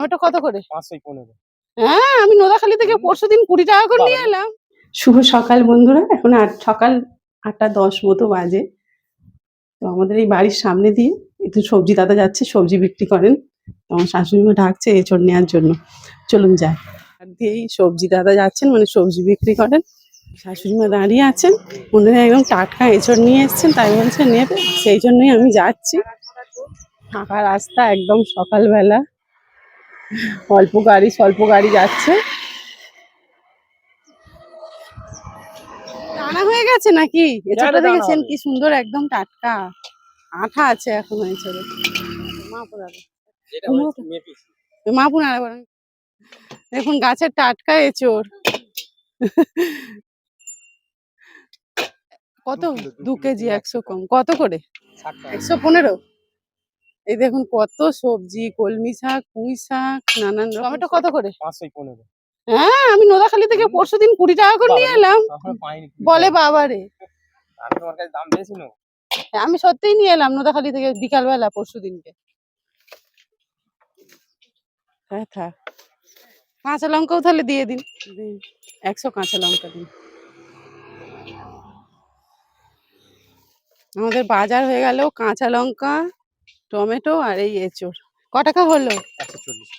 ওটা কত করে? 515। হ্যাঁ, আমি নোদাখালী থেকে পরশুদিন 20 টাকা করে নিয়ে এলাম। শুভ সকাল বন্ধুরা, এখন সকাল 8:10 মতো বাজে। তো আমাদের এই বাড়ির সামনে দিয়ে একটু সবজি দাদা যাচ্ছে, সবজি বিক্রি করেন। আমার শাশুড়ি মা ডাকছে এঁচড় নেওয়ার জন্য, চলুন যাই। আর দিয়েই সবজি দাদা যাচ্ছেন, মানে সবজি বিক্রি করেন। শাশুড়ি মা দাঁড়িয়ে আছেন, মনে হয় একদম টাটকা এঁচড় নিয়ে এসছেন, তাই বলছে নেবে, সেই জন্যই আমি যাচ্ছি। ফাঁকা রাস্তা, একদম সকালবেলা, অল্প গাড়ি স্বল্প গাড়ি যাচ্ছে। টানা হয়ে গেছে নাকি? এঁচড়টা দেখেছেন কি সুন্দর, একদম টাটকা, আঠা আছে এখনো এঁচড়ে। মাপুন আরেকবার। দেখুন গাছের টাটকা এঁচড়। কত? 2 কেজি 100 কম। কত করে? 115। এই দেখুন কত সবজি, কলমি শাক, পুঁই শাক, নানান রকম। টমেটো কত করে? 515। হ্যাঁ, আমি নোদাখালী থেকে পরশুদিন 20 টাকা করে নিয়ে এলাম। বলে বাবারে, আমি তোমার কাছে দাম বেশি নেব। আমি সত্যিই নিয়ে এলাম নোদাখালী থেকে বিকালবেলা পরশুদিনকে। হ্যাঁ থাক, কাঁচা লঙ্কাও তাহলে দিয়ে দিন। 100 কাঁচা লঙ্কা দিন। আমাদের বাজার হয়ে গেল কাঁচা লঙ্কা, টমেটো আর এই এঁচড়। ক টাকা হলো? 140।